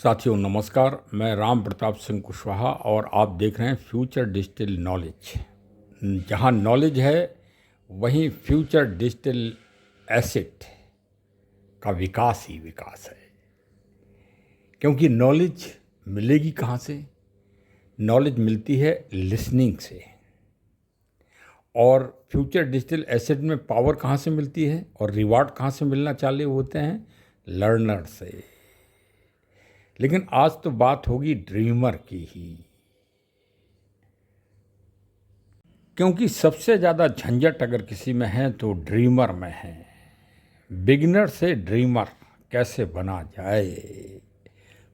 साथियों नमस्कार। मैं राम प्रताप सिंह कुशवाहा और आप देख रहे हैं फ्यूचर डिजिटल नॉलेज। जहां नॉलेज है वहीं फ्यूचर डिजिटल एसेट का विकास ही विकास है। क्योंकि नॉलेज मिलेगी कहाँ से? नॉलेज मिलती है लिसनिंग से। और फ्यूचर डिजिटल एसेट में पावर कहाँ से मिलती है और रिवार्ड कहाँ से मिलना चालू होते हैं? लर्नर से। लेकिन आज तो बात होगी ड्रीमर की ही, क्योंकि सबसे ज़्यादा झंझट अगर किसी में है तो ड्रीमर में है। बिगिनर से ड्रीमर कैसे बना जाए,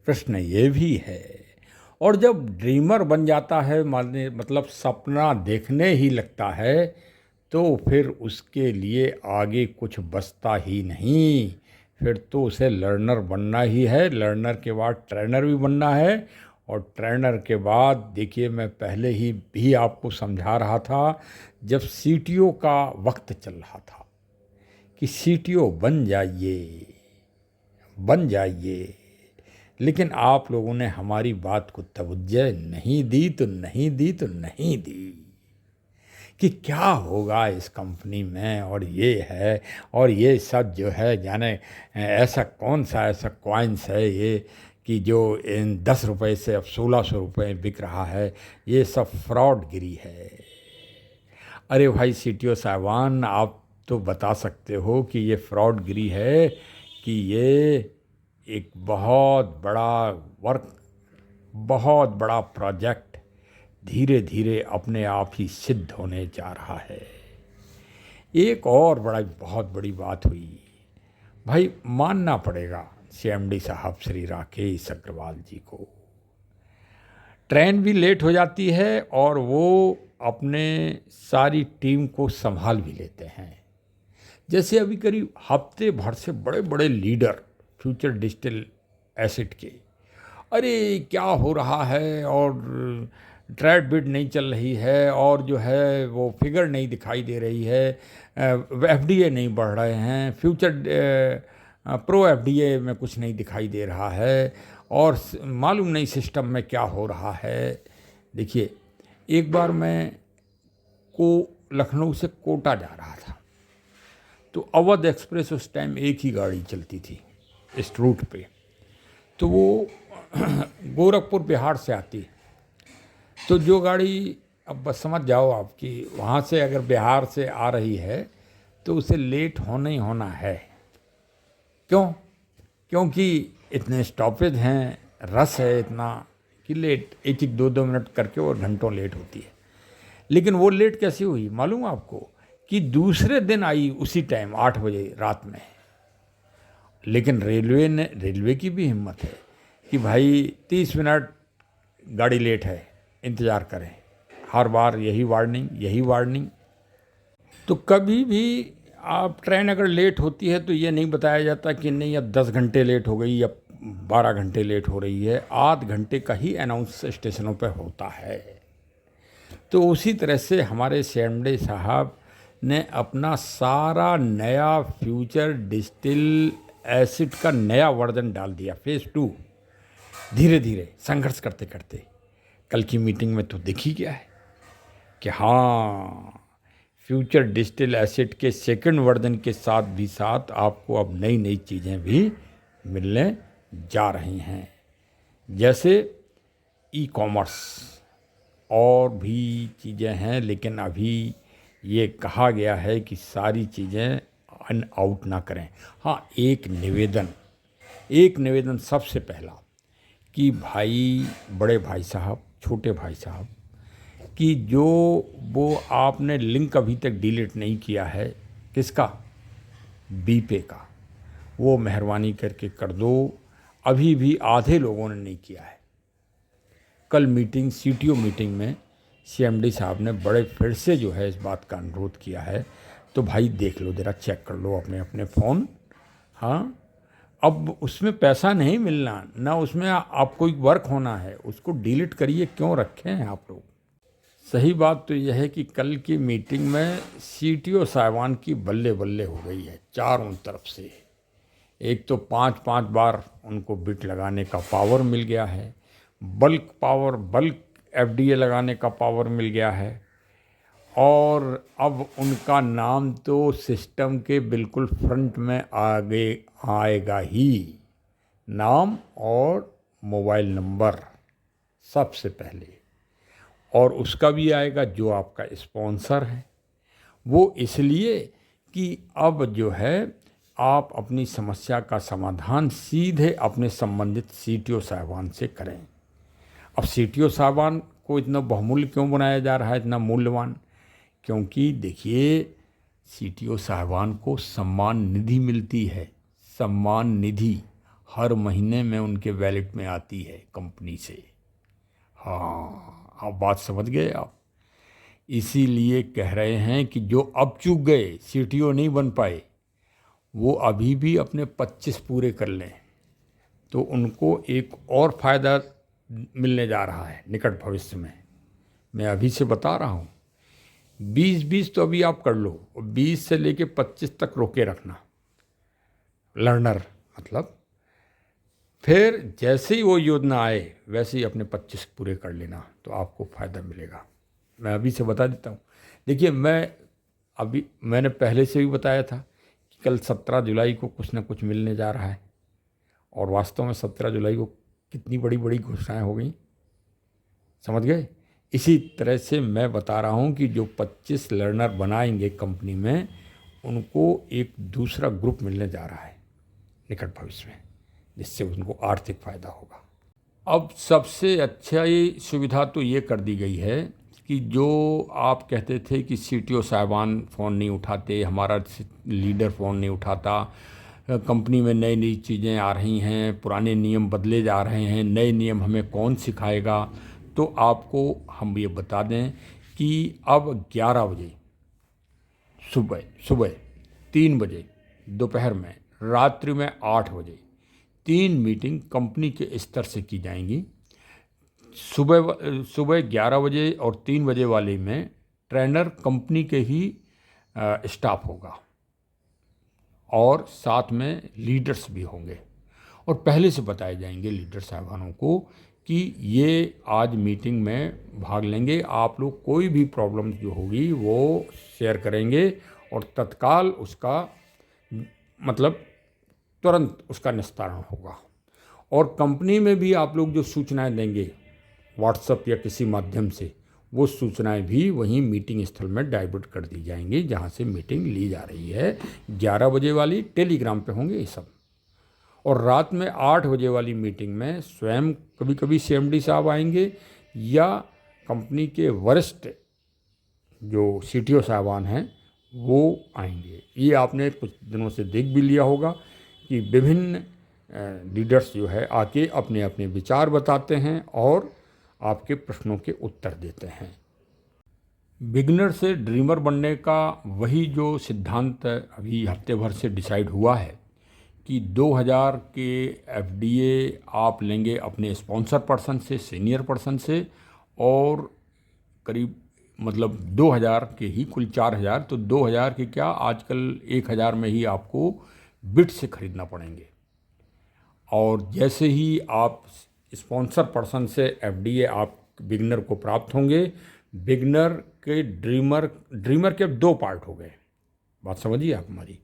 प्रश्न ये भी है। और जब ड्रीमर बन जाता है मतलब सपना देखने ही लगता है, तो फिर उसके लिए आगे कुछ बचता ही नहीं। फिर तो उसे लर्नर बनना ही है, लर्नर के बाद ट्रेनर भी बनना है। और ट्रेनर के बाद देखिए, मैं पहले ही भी आपको समझा रहा था जब सीटीओ का वक्त चल रहा था कि सीटीओ बन जाइए बन जाइए। लेकिन आप लोगों ने हमारी बात को तवज्जो नहीं दी तो नहीं दी तो नहीं दी कि क्या होगा इस कंपनी में, और ये है और ये सब जो है, जाने ऐसा कौन सा ऐसा कॉइन्स है ये कि जो इन 10 रुपए से अब 1600 रुपये बिक रहा है। ये सब फ्रॉडगिरी है। अरे भाई सीटीओ साहबान, आप तो बता सकते हो कि ये फ्रॉडगिरी है कि ये एक बहुत बड़ा वर्क, बहुत बड़ा प्रोजेक्ट धीरे धीरे अपने आप ही सिद्ध होने जा रहा है। एक और बहुत बड़ी बात हुई भाई, मानना पड़ेगा सीएमडी साहब श्री राकेश अग्रवाल जी को। ट्रेन भी लेट हो जाती है और वो अपने सारी टीम को संभाल भी लेते हैं। जैसे अभी करीब हफ्ते भर से बड़े बड़े लीडर फ्यूचर डिजिटल एसेट के, अरे क्या हो रहा है, और ट्रेड बिड नहीं चल रही है, और जो है वो फिगर नहीं दिखाई दे रही है, एफडीए नहीं बढ़ रहे हैं, फ्यूचर प्रो एफडीए में कुछ नहीं दिखाई दे रहा है, और मालूम नहीं सिस्टम में क्या हो रहा है। देखिए, एक बार मैं लखनऊ से कोटा जा रहा था, तो अवध एक्सप्रेस उस टाइम एक ही गाड़ी चलती थी इस रूट पे, तो वो गोरखपुर बिहार से आती। तो जो गाड़ी, अब बस समझ जाओ आपकी, वहाँ से अगर बिहार से आ रही है तो उसे लेट होना ही होना है। क्यों? क्योंकि इतने स्टॉपेज हैं, रस है इतना कि लेट एक एक दो दो मिनट करके और घंटों लेट होती है। लेकिन वो लेट कैसी हुई मालूम आपको? कि दूसरे दिन आई उसी टाइम 8 बजे रात में। लेकिन रेलवे की भी हिम्मत है कि भाई 30 मिनट गाड़ी लेट है, इंतज़ार करें। हर बार यही वार्निंग। तो कभी भी आप ट्रेन अगर लेट होती है तो ये नहीं बताया जाता कि नहीं अब 10 घंटे लेट हो गई या 12 घंटे लेट हो रही है। आध घंटे का ही अनाउंस स्टेशनों पर होता है। तो उसी तरह से हमारे सीएमडी साहब ने अपना सारा नया फ्यूचर डिजिटल एसेट का नया वर्जन डाल दिया, फेज़ 2, धीरे धीरे संघर्ष करते करते। कल की मीटिंग में तो दिख ही गया है कि हाँ, फ्यूचर डिजिटल एसेट के सेकंड वर्जन के साथ आपको अब नई नई चीज़ें भी मिलने जा रही हैं। जैसे ई कॉमर्स और भी चीज़ें हैं, लेकिन अभी ये कहा गया है कि सारी चीज़ें आउट ना करें। हाँ, एक निवेदन सबसे पहला कि भाई, बड़े भाई साहब, छोटे भाई साहब, कि जो वो आपने लिंक अभी तक डिलीट नहीं किया है, किसका? बीपे का, वो मेहरबानी करके कर दो। अभी भी आधे लोगों ने नहीं किया है। कल सीटीओ मीटिंग में सीएमडी साहब ने बड़े फिर से जो है इस बात का अनुरोध किया है। तो भाई देख लो, ज़रा चेक कर लो अपने अपने फ़ोन। हाँ, अब उसमें पैसा नहीं मिलना, ना उसमें आपको एक वर्क होना है, उसको डिलीट करिए, क्यों रखे हैं आप लोग? सही बात तो यह है कि कल की मीटिंग में सीटीओ साहिबान की बल्ले बल्ले हो गई है चारों तरफ से एक तो 5-5 बार उनको बिट लगाने का पावर मिल गया है, बल्क एफडीए लगाने का पावर मिल गया है, और अब उनका नाम तो सिस्टम के बिल्कुल फ्रंट में आगे आएगा ही। नाम और मोबाइल नंबर सबसे पहले, और उसका भी आएगा जो आपका स्पॉन्सर है। वो इसलिए कि अब जो है आप अपनी समस्या का समाधान सीधे अपने संबंधित सीटीओ साहबान से करें। अब सीटीओ साहबान को इतना बहुमूल्य क्यों बनाया जा रहा है, इतना मूल्यवान? क्योंकि देखिए, सीटीओ साहबान को सम्मान निधि मिलती है। सम्मान निधि हर महीने में उनके वैलेट में आती है कंपनी से। हाँ, आप बात समझ गए आप। इसीलिए कह रहे हैं कि जो अब चूक गए, सीटीओ नहीं बन पाए, वो अभी भी अपने 25 पूरे कर लें तो उनको एक और फ़ायदा मिलने जा रहा है निकट भविष्य में। मैं अभी से बता रहा हूँ, 20-20 तो अभी आप कर लो, और 20 से लेके 25 तक रोके रखना लर्नर, मतलब फिर जैसे ही वो योजना आए वैसे ही अपने 25 पूरे कर लेना, तो आपको फ़ायदा मिलेगा। मैं अभी से बता देता हूँ। देखिए, मैंने पहले से भी बताया था कि कल 17 जुलाई को कुछ ना कुछ मिलने जा रहा है, और वास्तव में 17 जुलाई को कितनी बड़ी बड़ी घोषणाएं हो गई, समझ गए। इसी तरह से मैं बता रहा हूँ कि जो 25 लर्नर बनाएंगे कंपनी में, उनको एक दूसरा ग्रुप मिलने जा रहा है निकट भविष्य में, जिससे उनको आर्थिक फ़ायदा होगा। अब सबसे अच्छा ये सुविधा तो ये कर दी गई है कि जो आप कहते थे कि सीटीओ साहबान फ़ोन नहीं उठाते, हमारा लीडर फ़ोन नहीं उठाता, कंपनी में नई नई चीज़ें आ रही हैं, पुराने नियम बदले जा रहे हैं, नए नियम हमें कौन सिखाएगा, तो आपको हम ये बता दें कि अब 11 बजे सुबह 3 बजे, दोपहर में, रात्रि में 8 बजे 3 मीटिंग कंपनी के स्तर से की जाएंगी। सुबह 11 बजे और 3 बजे वाले में ट्रेनर कंपनी के ही स्टाफ होगा, और साथ में लीडर्स भी होंगे, और पहले से बताए जाएंगे लीडर साहबानों को कि ये आज मीटिंग में भाग लेंगे, आप लोग कोई भी प्रॉब्लम जो होगी वो शेयर करेंगे, और तत्काल उसका मतलब तुरंत उसका निस्तारण होगा। और कंपनी में भी आप लोग जो सूचनाएं देंगे व्हाट्सएप या किसी माध्यम से, वो सूचनाएं भी वहीं मीटिंग स्थल में डाइवर्ट कर दी जाएंगी जहां से मीटिंग ली जा रही है। 11 बजे वाली टेलीग्राम पे होंगे ये सब, और रात में 8 बजे वाली मीटिंग में स्वयं कभी कभी सीएमडी साहब आएंगे, या कंपनी के वरिष्ठ जो सीटीओ साहबान हैं वो आएंगे। ये आपने कुछ दिनों से देख भी लिया होगा कि विभिन्न लीडर्स जो है आके अपने अपने विचार बताते हैं और आपके प्रश्नों के उत्तर देते हैं। बिगनर से ड्रीमर बनने का वही जो सिद्धांत अभी हफ्ते भर से डिसाइड हुआ है कि 2000 के एफडीए आप लेंगे अपने स्पॉन्सर पर्सन से, सीनियर पर्सन से, और करीब मतलब 2000 के ही कुल 4000, तो 2000 के क्या आजकल 1000 में ही आपको बिट से खरीदना पड़ेंगे। और जैसे ही आप स्पॉन्सर पर्सन से एफडीए आप बिगनर को प्राप्त होंगे, बिगनर के ड्रीमर के अब 2 पार्ट हो गए, बात समझिए आप हमारी।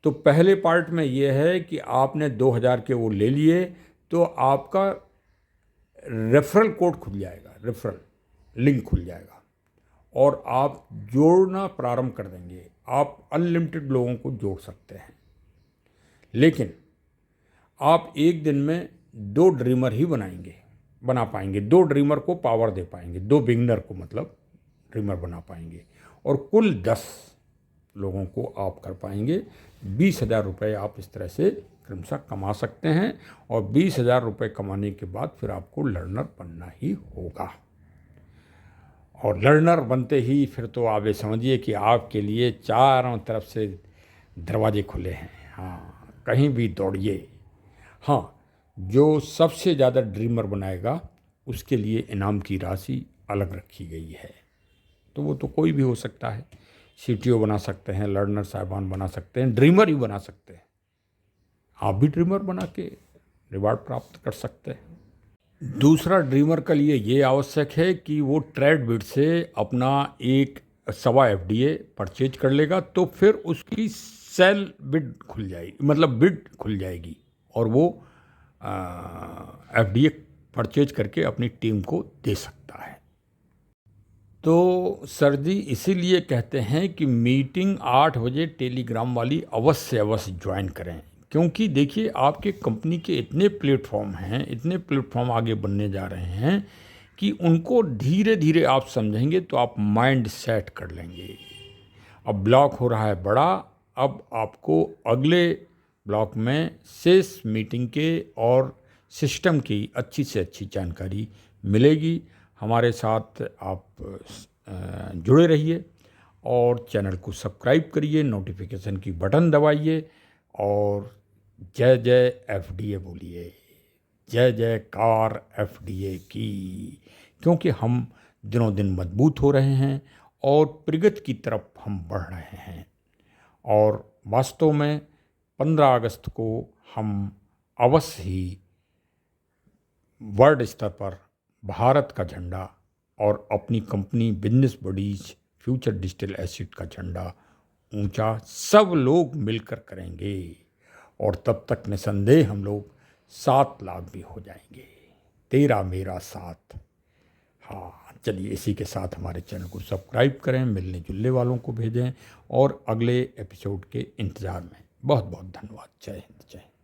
तो पहले पार्ट में ये है कि आपने 2000 के वो ले लिए तो आपका रेफरल कोड खुल जाएगा, रेफरल लिंक खुल जाएगा, और आप जोड़ना प्रारंभ कर देंगे। आप अनलिमिटेड लोगों को जोड़ सकते हैं, लेकिन आप एक दिन में 2 ड्रीमर ही बना पाएंगे, 2 ड्रीमर को पावर दे पाएंगे, 2 बिगनर को मतलब ड्रीमर बना पाएंगे, और कुल 10 लोगों को आप कर पाएंगे। 20,000 रुपये आप इस तरह से क्रमशः कमा सकते हैं, और 20,000 रुपये कमाने के बाद फिर आपको लर्नर बनना ही होगा। और लर्नर बनते ही फिर तो आप ये समझिए कि आपके लिए चारों तरफ से दरवाजे खुले हैं। हाँ, कहीं भी दौड़िए। हाँ, जो सबसे ज़्यादा ड्रीमर बनाएगा उसके लिए इनाम की राशि अलग रखी गई है। तो वो तो कोई भी हो सकता है, सीटीओ बना सकते हैं, लर्नर साहबान बना सकते हैं, ड्रीमर ही बना सकते हैं। आप भी ड्रीमर बना के रिवार्ड प्राप्त कर सकते हैं। दूसरा, ड्रीमर के लिए ये आवश्यक है कि वो ट्रेडबिट से अपना एक सवा एफडीए परचेज कर लेगा, तो फिर उसकी सेल बिड खुल जाएगी, मतलब बिड खुल जाएगी और वो एफडीए परचेज करके अपनी टीम को दे सकता है। तो सर जी, इसीलिए कहते हैं कि मीटिंग 8 बजे टेलीग्राम वाली अवश्य ज्वाइन करें, क्योंकि देखिए आपके कंपनी के इतने प्लेटफॉर्म आगे बनने जा रहे हैं कि उनको धीरे धीरे आप समझेंगे तो आप माइंड सेट कर लेंगे। अब ब्लॉक हो रहा है बड़ा, अब आपको अगले ब्लॉक में शेष मीटिंग के और सिस्टम की अच्छी से अच्छी जानकारी मिलेगी। हमारे साथ आप जुड़े रहिए और चैनल को सब्सक्राइब करिए, नोटिफिकेशन की बटन दबाइए और जय जय एफडीए बोलिए, जय जयकार एफडीए की, क्योंकि हम दिनों दिन मजबूत हो रहे हैं और प्रगति की तरफ हम बढ़ रहे हैं। और वास्तव में 15 अगस्त को हम अवश्य ही वर्ल्ड स्तर पर भारत का झंडा और अपनी company business buddies future digital asset का झंडा ऊंचा सब लोग मिलकर करेंगे और तब तक निसंदेह हम लोग 7 लाख भी हो जाएंगे। तेरा मेरा साथ। हाँ, चलिए इसी के साथ हमारे चैनल को सब्सक्राइब करें, मिलने जुलने वालों को भेजें और अगले एपिसोड के इंतज़ार में। बहुत बहुत धन्यवाद। जय हिंद, जय हिंद।